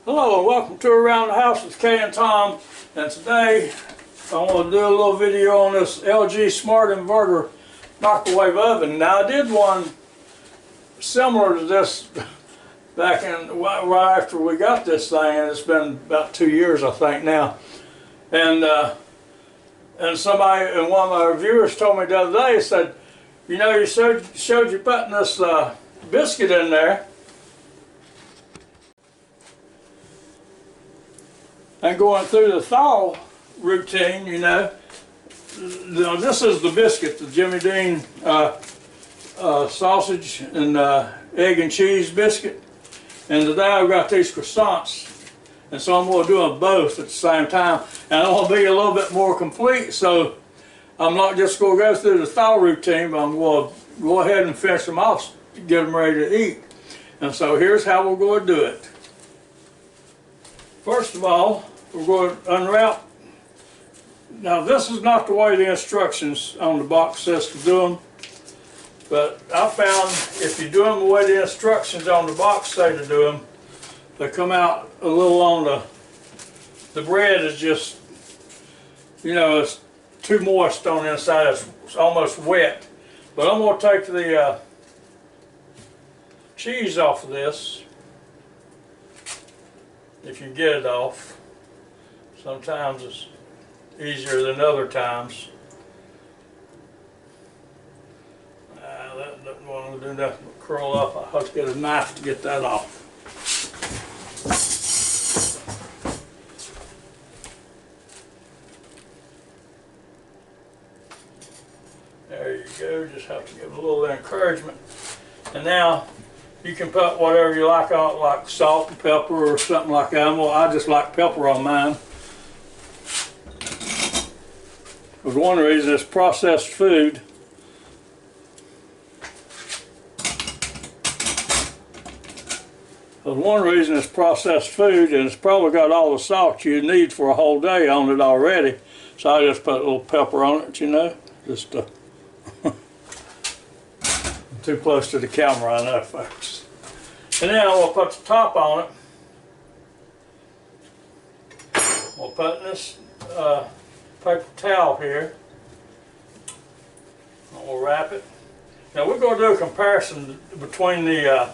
Hello and welcome to Around the House with Kay and Tom, and today I want to do a little video on this LG Smart Inverter microwave oven. Now I did one similar to this back in right after we got this thing, and it's been about 2 years I think now. And somebody, and one of my viewers told me the other day, said, you know, you showed you putting this biscuit in there and going through the thaw routine, you know. This is the biscuit, the Jimmy Dean sausage and egg and cheese biscuit. And today I've got these croissants. And so I'm going to do them both at the same time. And I want to be a little bit more complete, so I'm not just going to go through the thaw routine, but I'm going to go ahead and finish them off to get them ready to eat. And so here's how we're going to do it. First of all, we're going to unwrap. Now this is not the way the instructions on the box says to do them, but I found if you do them the way the instructions on the box say to do them, they come out a little on the bread is just, you know, it's too moist on the inside, it's almost wet. But I'm going to take the cheese off of this, if you get it off. Sometimes it's easier than other times. That doesn't want to do nothing but curl up. I have to get a knife to get that off. There you go, just have to give a little encouragement. And now you can put whatever you like on it, like salt and pepper or something like that. Well, I just like pepper on mine. Because one reason it's processed food. Because one reason it's processed food, and it's probably got all the salt you need for a whole day on it already. So I just put a little pepper on it, you know, just too close to the camera, I know, folks. And then we'll put the top on it. We'll put this paper towel here. And we'll wrap it. Now we're going to do a comparison between the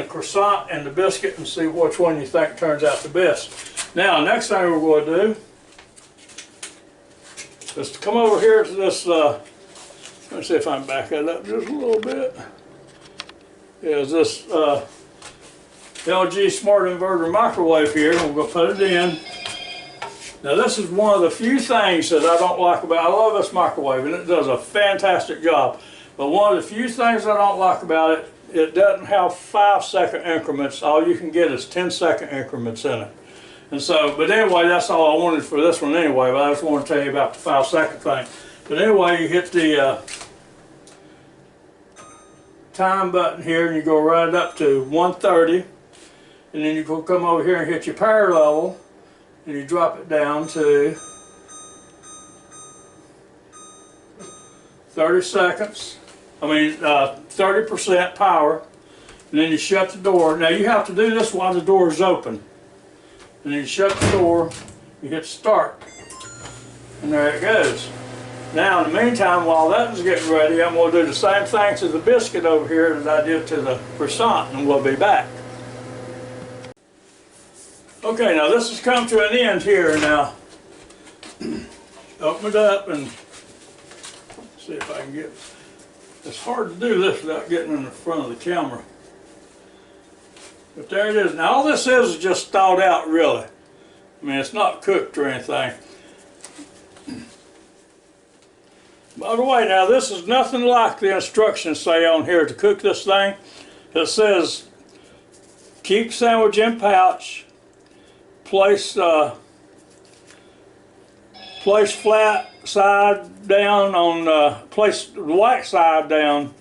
croissant and the biscuit and see which one you think turns out the best. Now, next thing we're going to do is to come over here to this. Let me see if I can back that up just a little bit. Is this LG Smart Inverter microwave here. We're going to put it in. Now this is one of the few things that I don't like about it. I love this microwave and it does a fantastic job. But one of the few things I don't like about it, it doesn't have 5-second increments. All you can get is 10-second increments in it. And so, but anyway, that's all I wanted for this one anyway. But I just want to tell you about the 5-second thing. But anyway, you hit the time button here and you go right up to 130. And then you go come over here and hit your power level. And you drop it down to 30 seconds. I mean 30% power. And then you shut the door. Now you have to do this while the door is open. And then you shut the door, you hit start. And there it goes. Now in the meantime, while that is getting ready, I'm going to do the same thing to the biscuit over here that I did to the croissant, and we'll be back. Okay, now this has come to an end here now. Open it up and see if I can get, it's hard to do this without getting in the front of the camera. But there it is. Now all this is just thawed out really. I mean, it's not cooked or anything. By the way, now this is nothing like the instructions say on here to cook this thing. It says, keep sandwich in pouch, place flat side down on, place the white side down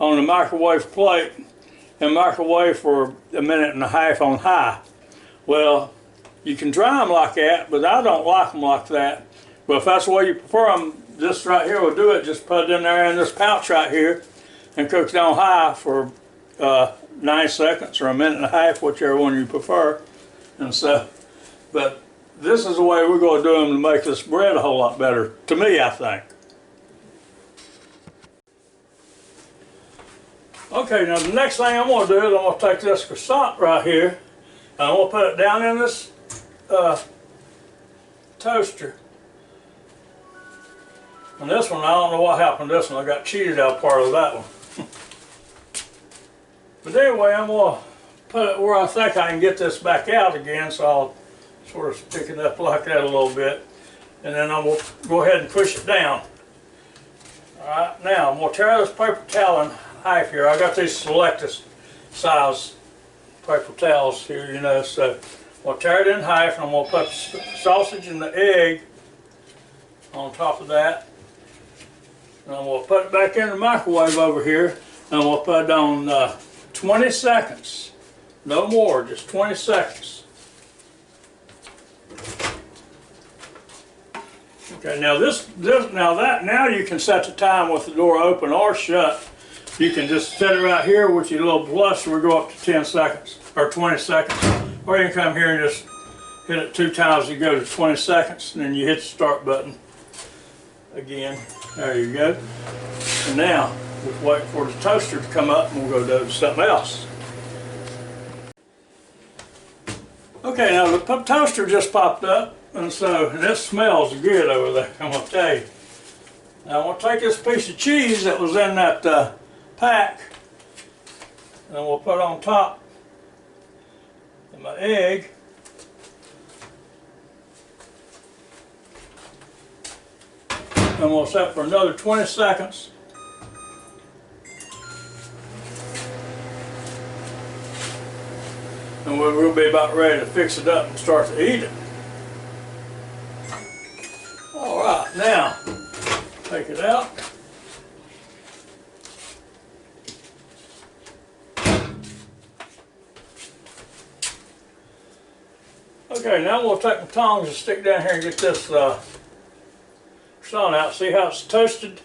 on the microwave plate and microwave for 1.5 minutes on high. Well, you can dry them like that, but I don't like them like that. But if that's the way you prefer them, this right here will do it. Just put it in there in this pouch right here and cook it on high for 9 seconds or a minute and a half, whichever one you prefer. And so, but this is the way we're going to do them to make this bread a whole lot better, to me, I think. Okay, now the next thing I'm going to do is I'm going to take this croissant right here, and I'm going to put it down in this toaster. And this one, I don't know what happened to this one. I got cheated out part of that one. But anyway, I'm going to put it where I think I can get this back out again, so I'll sort of stick it up like that a little bit. And then I'm going to go ahead and push it down. Alright, now I'm going to tear this paper towel in half here. I got these Selectus size paper towels here, you know, so I'm going to tear it in half, and I'm going to put the sausage and the egg on top of that. And I'm going to put it back in the microwave over here, and I'm going to put it on 20 seconds. No more, just 20 seconds. Okay, now now you can set the time with the door open or shut. You can just set it right here with your little plus, we'll go up to 10 seconds or 20 seconds. Or you can come here and just hit it 2 times, you go to 20 seconds, and then you hit the start button again. There you go. And now, we'll wait for the toaster to come up, and we'll go do something else. Okay, now the toaster just popped up, and so this smells good over there, I'm going to tell you. Now I'm going to take this piece of cheese that was in that pack, and we'll put on top of my egg. And we'll set for another 20 seconds. And we'll be about ready to fix it up and start to eat it. Alright, now take it out. Okay, now we'll take my tongs and stick down here and get this croissant out. See how it's toasted?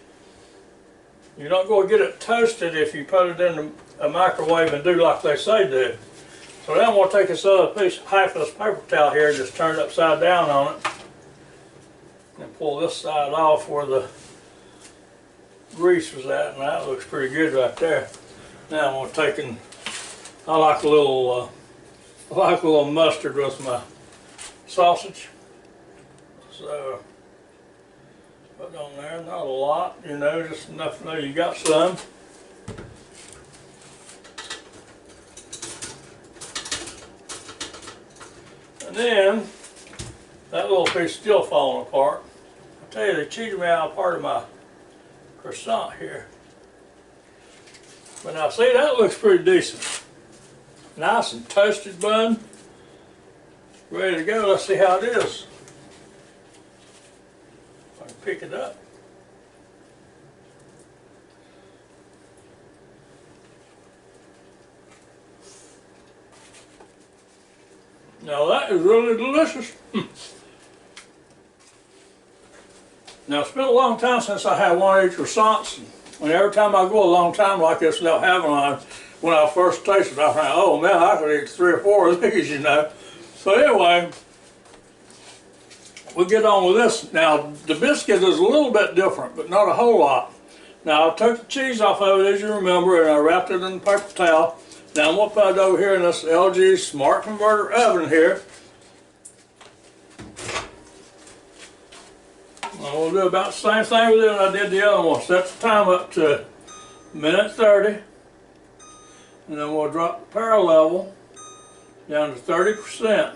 You're not going to get it toasted if you put it in a microwave and do like they say do. So now I'm going to take this other piece, half of this paper towel here, and just turn it upside down on it. And pull this side off where the grease was at, and that looks pretty good right there. Now I'm going to take and I like a little mustard with my sausage. So put on there, not a lot, you know, just enough to know you got some. And then that little piece is still falling apart. I tell you, they cheated me out of part of my croissant here. But now see, that looks pretty decent. Nice and toasted bun. Ready to go. Let's see how it is. If I can pick it up. Now that is really delicious. Now it's been a long time since I had one of these croissants, and every time I go a long time like this without having one, when I first tasted it, I thought, oh man, I could eat 3 or 4 of these, you know. So anyway, we'll get on with this. Now the biscuit is a little bit different, but not a whole lot. Now I took the cheese off of it, as you remember, and I wrapped it in the paper towel. Now I'm going to put it over here in this LG Smart Converter oven here. And we'll do about the same thing with it as I did the other one. Set the time up to 1:30. And then we'll drop the power level down to 30%.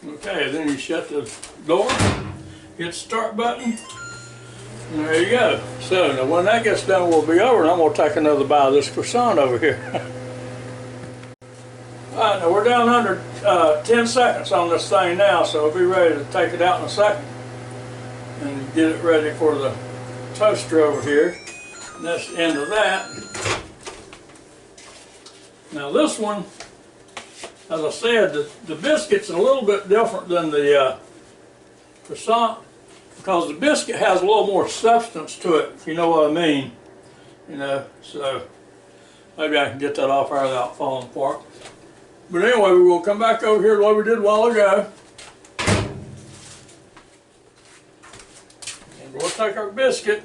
Okay, then you shut the door. Hit the start button, and there you go. So now when that gets done, we'll be over, and I'm going to take another bite of this croissant over here. Alright, now we're down under 10 seconds on this thing now, so we'll be ready to take it out in a second and get it ready for the toaster over here. And that's the end of that. Now this one, as I said, the biscuit's a little bit different than the croissant, because the biscuit has a little more substance to it, if you know what I mean. You know, so maybe I can get that off there without falling apart. But anyway, we will come back over here to what we did a while ago. And we'll take our biscuit.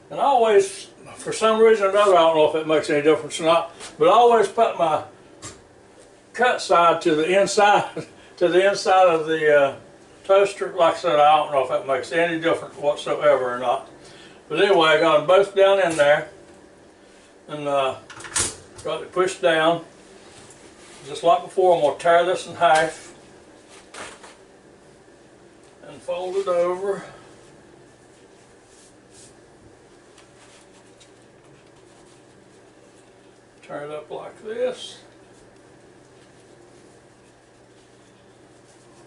And I always, for some reason or another, I don't know if it makes any difference or not, but I always put my cut side to the inside, of the toaster. Like I said, I don't know if that makes any difference whatsoever or not. But anyway, I got them both down in there, and got it pushed down. Just like before, I'm going to tear this in half and fold it over. Turn it up like this.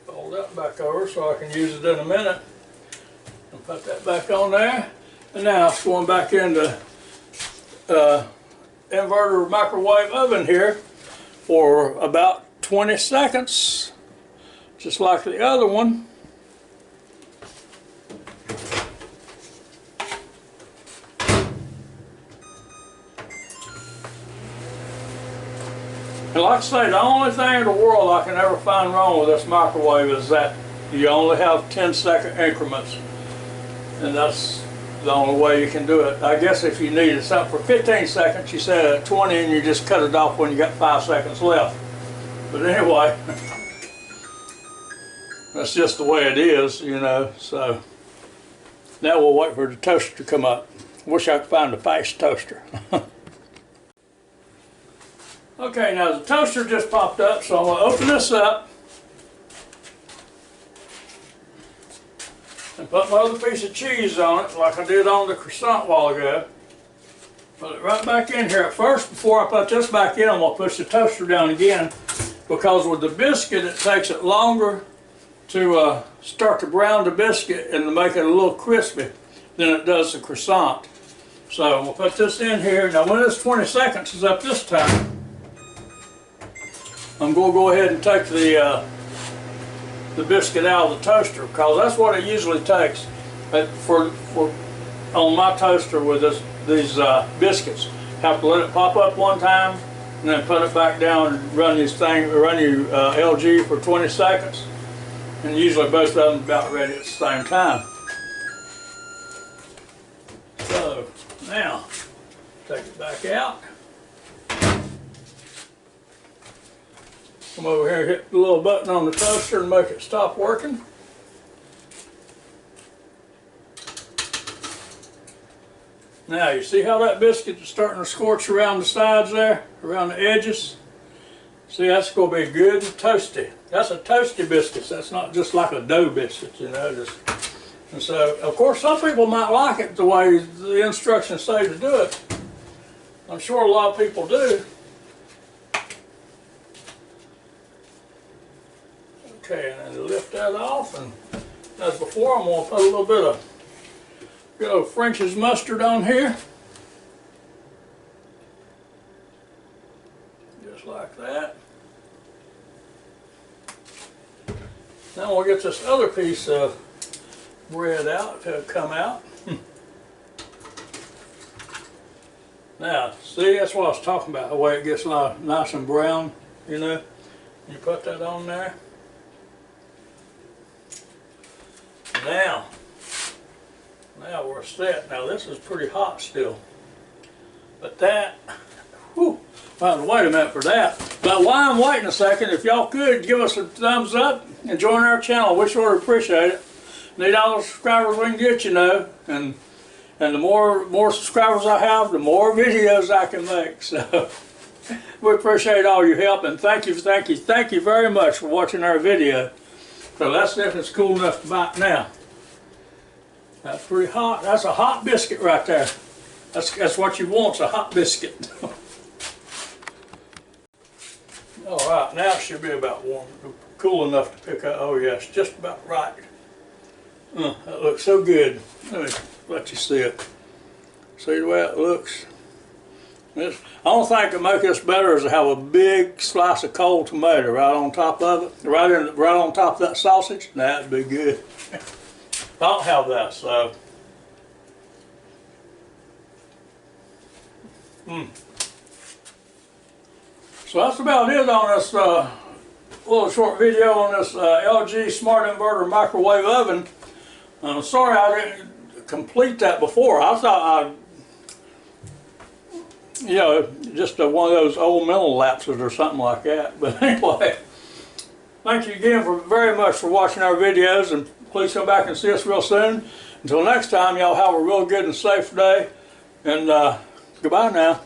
Fold that back over so I can use it in a minute. And put that back on there. And now it's going back into inverter microwave oven here for about 20 seconds, just like the other one. And like I say, the only thing in the world I can ever find wrong with this microwave is that you only have 10-second increments. And that's the only way you can do it. I guess if you needed something for 15 seconds, you set it at 20 and you just cut it off when you got 5 seconds left. But anyway, that's just the way it is, you know. So now we'll wait for the toaster to come up. Wish I could find a fast toaster. Okay, now the toaster just popped up, so I'm going to open this up and put my other piece of cheese on it like I did on the croissant a while ago. Put it right back in here. At first, before I put this back in, I'm going to push the toaster down again, because with the biscuit it takes it longer to start to brown the biscuit and to make it a little crispy than it does the croissant. So I'm going to put this in here. Now when this 20 seconds is up this time, I'm going to go ahead and take the biscuit out of the toaster, because that's what it usually takes on my toaster with these biscuits. Have to let it pop up one time and then put it back down and run your LG for 20 seconds. And usually both of them are about ready at the same time. So now take it back out. Come over here and hit the little button on the toaster and make it stop working. Now you see how that biscuit is starting to scorch around the sides there, around the edges? See, that's going to be good and toasty. That's a toasty biscuit. That's not just like a dough biscuit, you know. And so, of course, some people might like it the way the instructions say to do it. I'm sure a lot of people do. Okay, and then lift that off, and as before, I'm going to put a little bit of good old French's mustard on here. Just like that. Now we'll get this other piece of bread out, if it'll come out. Now, see, that's what I was talking about, the way it gets nice and brown, you know. You put that on there. Now we're set. Now this is pretty hot still. But that, whew, well, wait a minute for that. But while I'm waiting a second, if y'all could give us a thumbs up and join our channel, we sure appreciate it. Need all the subscribers we can get, you know. And the more subscribers I have, the more videos I can make. So we appreciate all your help, and thank you very much for watching our video. So that's definitely cool enough to bite now. That's pretty hot. That's a hot biscuit right there. That's what you want, is a hot biscuit. All right, now it should be about warm, cool enough to pick up. Oh yes, just about right. That looks so good. Let me let you see it. See the way it looks? The only thing that make this better is to have a big slice of cold tomato right on top of it, right on top of that sausage. That'd be good. I don't have that, so. So that's about it on this little short video on this LG Smart Inverter microwave oven. I'm sorry I didn't complete that before. I thought you know, just one of those old mental lapses or something like that. But anyway, thank you again very much for watching our videos, and please come back and see us real soon. Until next time, y'all have a real good and safe day, and goodbye now.